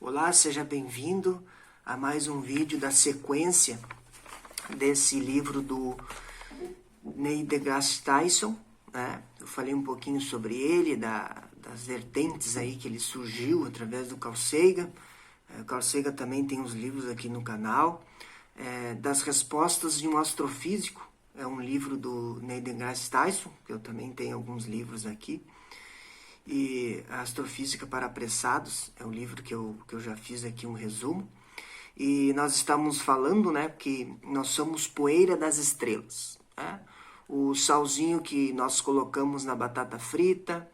Olá, seja bem-vindo a mais um vídeo da sequência desse livro do Neil deGrasse Tyson, né? Eu falei um pouquinho sobre ele, das vertentes aí que ele surgiu através do Carl Sagan. O Carl Sagan também tem uns livros aqui no canal. Das respostas de um astrofísico, é um livro do Neil deGrasse Tyson, que eu também tenho alguns livros aqui. E a Astrofísica para Apressados é um livro que eu já fiz aqui um resumo. E nós estamos falando, né, que nós somos poeira das estrelas, né? O salzinho que nós colocamos na batata frita,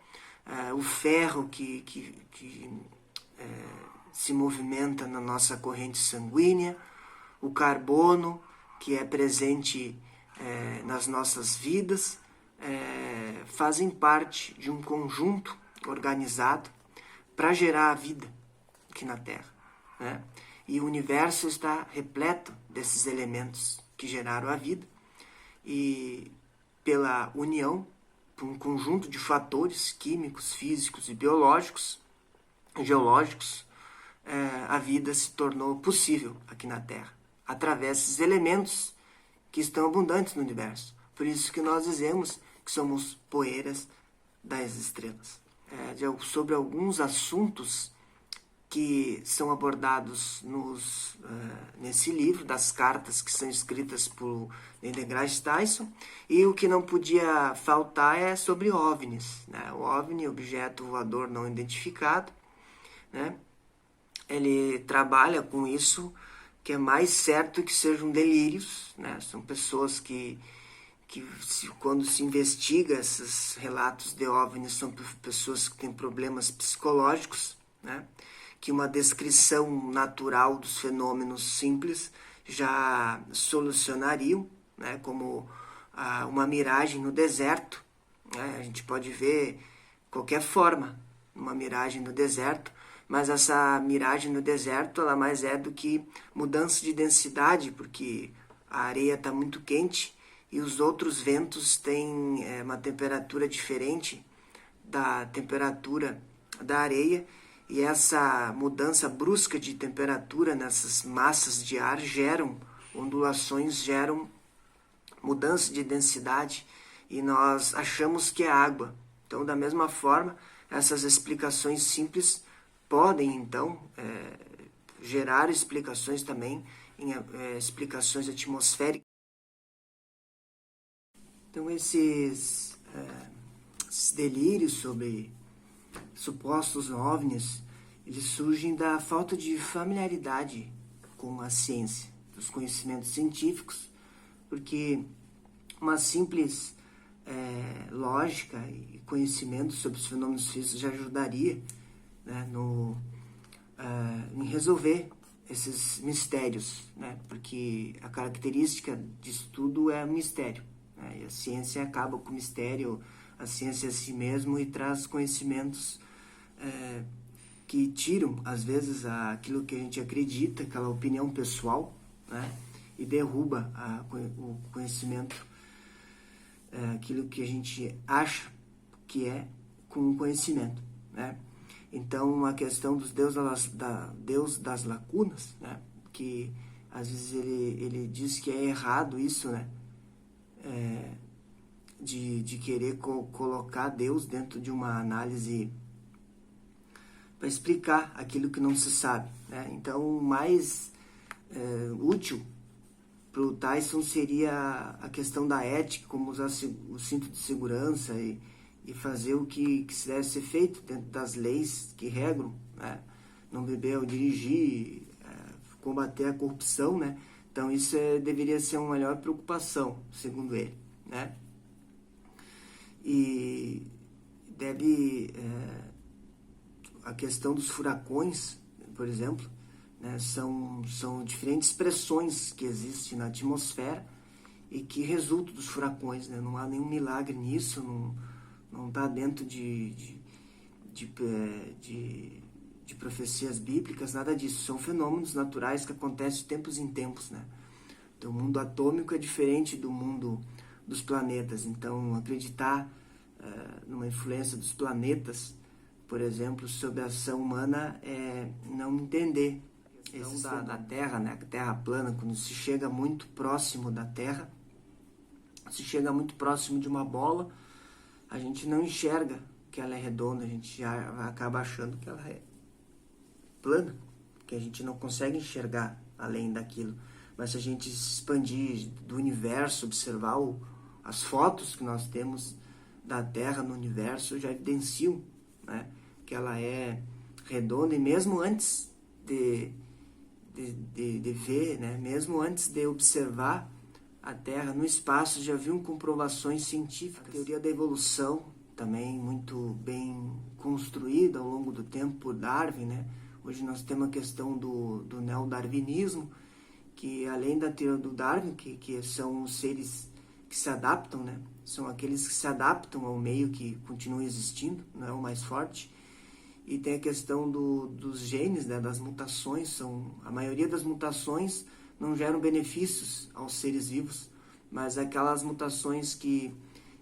o ferro que se movimenta na nossa corrente sanguínea, o carbono que é presente nas nossas vidas, fazem parte de um conjunto organizado para gerar a vida aqui na Terra, né? E o universo está repleto desses elementos que geraram a vida, e pela união, por um conjunto de fatores químicos, físicos e biológicos, geológicos, a vida se tornou possível aqui na Terra, através desses elementos que estão abundantes no universo. Por isso que nós dizemos que somos poeiras das estrelas. Sobre alguns assuntos que são abordados nesse livro, das cartas que são escritas por Neil deGrasse Tyson, e o que não podia faltar é sobre OVNIs, né? O OVNI, objeto voador não identificado, né? Ele trabalha com isso, que é mais certo que sejam delírios, né? São pessoas que quando se investiga esses relatos de OVNIs, são pessoas que têm problemas psicológicos, né? Que uma descrição natural dos fenômenos simples já solucionariam, né? Como uma miragem no deserto, né? A gente pode ver qualquer forma uma miragem no deserto, mas essa miragem no deserto ela mais é do que mudança de densidade, porque a areia está muito quente e os outros ventos têm uma temperatura diferente da temperatura da areia, e essa mudança brusca de temperatura nessas massas de ar geram ondulações, geram mudança de densidade, e nós achamos que é água. Então, da mesma forma, essas explicações simples podem, então, gerar explicações também, explicações atmosféricas. Então, esses delírios sobre supostos OVNIs, eles surgem da falta de familiaridade com a ciência, dos conhecimentos científicos, porque uma simples lógica e conhecimento sobre os fenômenos físicos já ajudaria, né, em resolver esses mistérios, né? Porque a característica disso tudo é um mistério, né? E a ciência acaba com o mistério, a ciência é si mesmo, e traz conhecimentos que tiram, às vezes, aquilo que a gente acredita, aquela opinião pessoal, né? E derruba o conhecimento, aquilo que a gente acha que é com o conhecimento, né? Então, a questão dos Deus das lacunas, né? Que às vezes ele diz que é errado isso, né? De querer colocar Deus dentro de uma análise para explicar aquilo que não se sabe, né? Então, o mais útil para o Tyson seria a questão da ética, como usar o cinto de segurança e fazer o que se deve ser feito dentro das leis que regram, né? Não beber ao dirigir, combater a corrupção, né? Então, isso deveria ser uma maior preocupação, segundo ele, né? E a questão dos furacões, por exemplo, né, são diferentes pressões que existem na atmosfera e que resultam dos furacões, né? Não há nenhum milagre nisso, não está dentro de profecias bíblicas, nada disso. São fenômenos naturais que acontecem de tempos em tempos, né? Então, o mundo atômico é diferente do mundo dos planetas. Então, acreditar numa influência dos planetas por exemplo, sobre a ação humana é não entender a questão da Terra, né? A Terra plana, quando se chega muito próximo da Terra, se chega muito próximo de uma bola, a gente não enxerga que ela é redonda, a gente já acaba achando que ela é plana, que a gente não consegue enxergar além daquilo. Mas se a gente se expandir do universo, observar as fotos que nós temos da Terra no universo, já evidenciam, né, que ela é redonda, e mesmo antes de ver, né, mesmo antes de observar a Terra no espaço, já haviam comprovações científicas. A teoria da evolução, também muito bem construída ao longo do tempo por Darwin, né? Hoje nós temos a questão do neodarwinismo, que além da teoria do Darwin, que são os seres que se adaptam, né? São aqueles que se adaptam ao meio que continua existindo, não é o mais forte. E tem a questão dos genes, né? Das mutações. A maioria das mutações não geram benefícios aos seres vivos, mas aquelas mutações que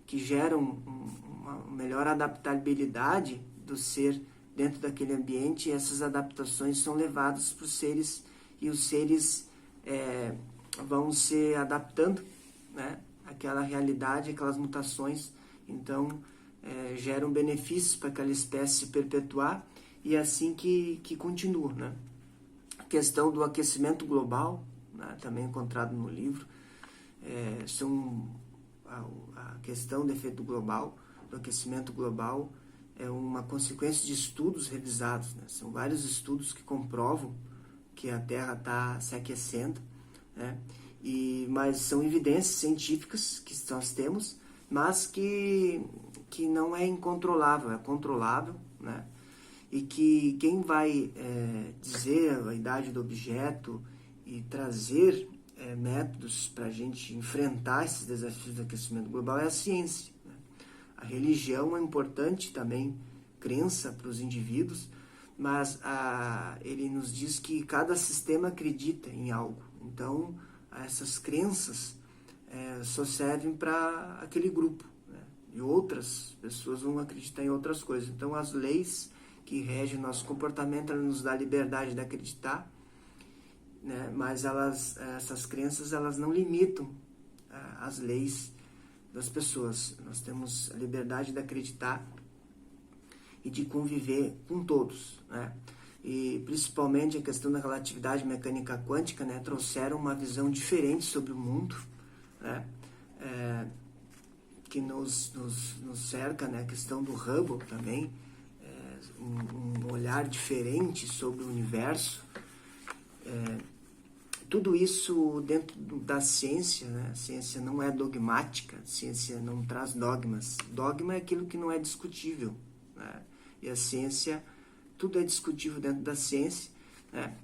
geram uma melhor adaptabilidade do ser dentro daquele ambiente, essas adaptações são levadas para os seres, e os seres vão se adaptando, né, àquela realidade, aquelas mutações, então geram benefícios para aquela espécie se perpetuar, e é assim que continua, né? A questão do aquecimento global, né, também encontrado no livro, a questão do efeito global, do aquecimento global, é uma consequência de estudos revisados, né? São vários estudos que comprovam que a Terra está se aquecendo, né? Mas são evidências científicas que nós temos, mas que não é incontrolável, é controlável, né? E que quem vai dizer a idade do objeto e trazer métodos para a gente enfrentar esses desafios do aquecimento global é a ciência, né? A religião é importante também, crença para os indivíduos, mas ele nos diz que cada sistema acredita em algo. Então, essas crenças só servem para aquele grupo, né? E outras pessoas vão acreditar em outras coisas. Então, as leis que regem o nosso comportamento, elas nos dão a liberdade de acreditar, né? Mas essas crenças, elas não limitam as leis das pessoas. Nós temos a liberdade de acreditar e de conviver com todos, né? E principalmente a questão da relatividade mecânica quântica, né, trouxeram uma visão diferente sobre o mundo, né, que nos cerca, né, a questão do Hubble também, um olhar diferente sobre o universo. Tudo isso dentro da ciência, né? A ciência não é dogmática, a ciência não traz dogmas. Dogma é aquilo que não é discutível, né? E a ciência, tudo é discutível dentro da ciência, né?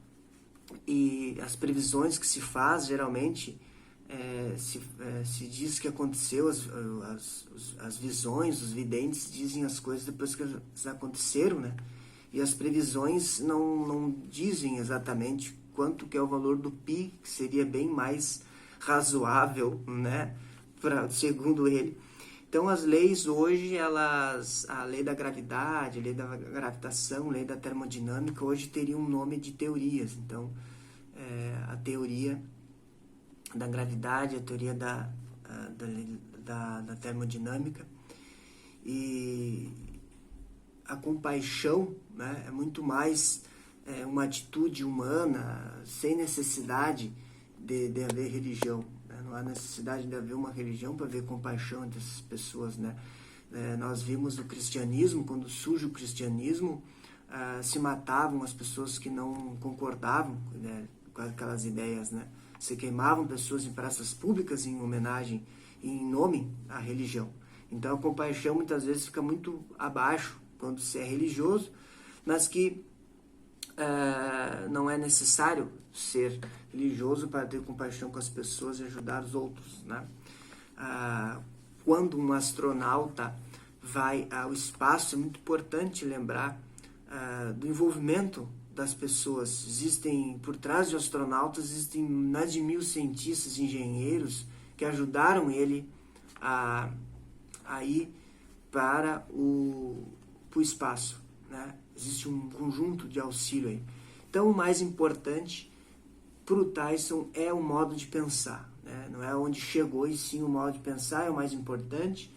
E as previsões que se faz, geralmente, se diz que aconteceu, as visões, os videntes dizem as coisas depois que elas aconteceram, né? E as previsões não dizem exatamente quanto que é o valor do pi, que seria bem mais razoável, né, segundo ele. Então, as leis hoje, a lei da gravidade, a lei da gravitação, a lei da termodinâmica, hoje teriam um nome de teorias. Então, a teoria da gravidade, a teoria da termodinâmica, e a compaixão, né, é muito mais uma atitude humana, sem necessidade de haver religião, né? Não há necessidade de haver uma religião para haver compaixão entre essas pessoas, né? Nós vimos no cristianismo, quando surge o cristianismo, se matavam as pessoas que não concordavam, né, com aquelas ideias, né? Se queimavam pessoas em praças públicas em homenagem, em nome à religião. Então a compaixão muitas vezes fica muito abaixo quando se é religioso, mas que não é necessário ser religioso para ter compaixão com as pessoas e ajudar os outros, né? Quando um astronauta vai ao espaço, é muito importante lembrar do envolvimento das pessoas. Por trás de astronautas, existem mais de 1000 cientistas, engenheiros, que ajudaram ele a ir para o espaço, né? Existe um conjunto de auxílio aí. Então, o mais importante para o Tyson é o modo de pensar, né? Não é onde chegou, e sim o modo de pensar é o mais importante.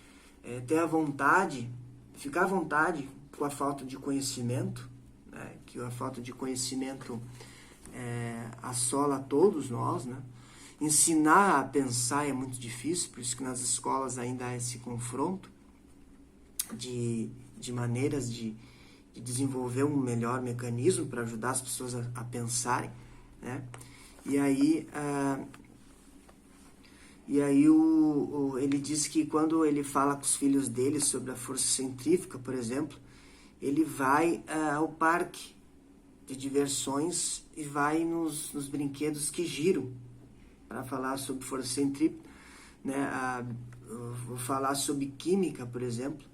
Ter a vontade, ficar à vontade com a falta de conhecimento, né? Que a falta de conhecimento assola a todos nós, né? Ensinar a pensar é muito difícil, por isso que nas escolas ainda há esse confronto de maneiras de desenvolver um melhor mecanismo para ajudar as pessoas a pensarem, né? E aí, ele diz que quando ele fala com os filhos dele sobre a força centrífuga, por exemplo, ele vai ao parque de diversões e vai nos brinquedos que giram para falar sobre força centrífuga, né? Vou falar sobre química, por exemplo.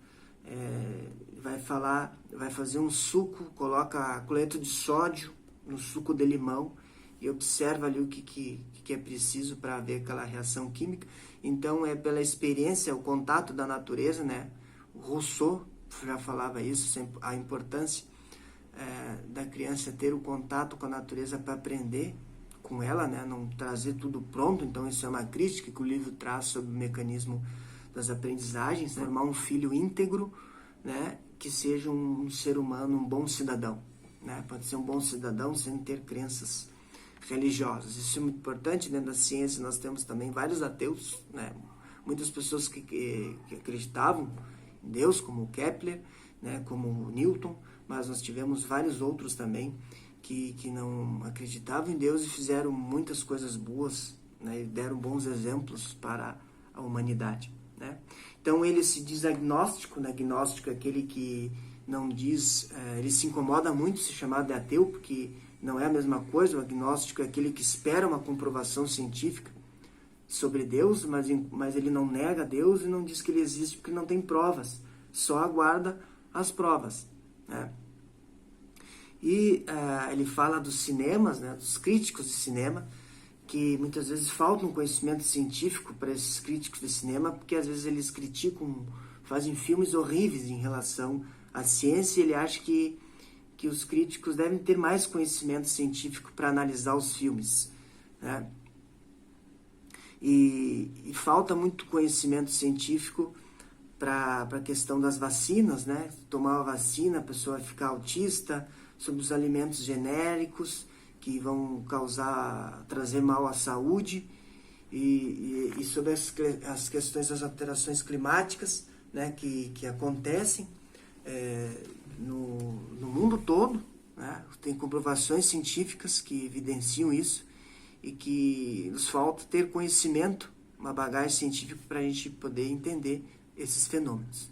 Vai fazer um suco, coloca cloreto de sódio no suco de limão e observa ali o que é preciso para ver aquela reação química. Então, é pela experiência, o contato da natureza, né? O Rousseau já falava isso, a importância da criança ter o contato com a natureza para aprender com ela, né? Não trazer tudo pronto. Então, isso é uma crítica que o livro traz sobre o mecanismo das aprendizagens, né? Formar um filho íntegro, né? Que seja um ser humano, um bom cidadão, né? Pode ser um bom cidadão sem ter crenças religiosas. Isso é muito importante. Dentro da ciência nós temos também vários ateus, né? Muitas pessoas que acreditavam em Deus, como Kepler, né? Como Newton, mas nós tivemos vários outros também que não acreditavam em Deus e fizeram muitas coisas boas, né? E deram bons exemplos para a humanidade, né? Então ele se diz agnóstico, né? Agnóstico é aquele que não diz, ele se incomoda muito se chamar de ateu, porque não é a mesma coisa. O agnóstico é aquele que espera uma comprovação científica sobre Deus, mas ele não nega Deus e não diz que ele existe porque não tem provas, só aguarda as provas, né? E ele fala dos cinemas, né? Dos críticos de cinema, que muitas vezes falta um conhecimento científico para esses críticos de cinema, porque às vezes eles criticam, fazem filmes horríveis em relação à ciência, e ele acha que os críticos devem ter mais conhecimento científico para analisar os filmes, né? E falta muito conhecimento científico para a questão das vacinas, né? Tomar uma vacina, a pessoa vai ficar autista, sobre os alimentos genéricos que vão trazer mal à saúde, e sobre as questões das alterações climáticas, né? Que acontecem no mundo todo, né? Tem comprovações científicas que evidenciam isso, e que nos falta ter conhecimento, uma bagagem científica para a gente poder entender esses fenômenos.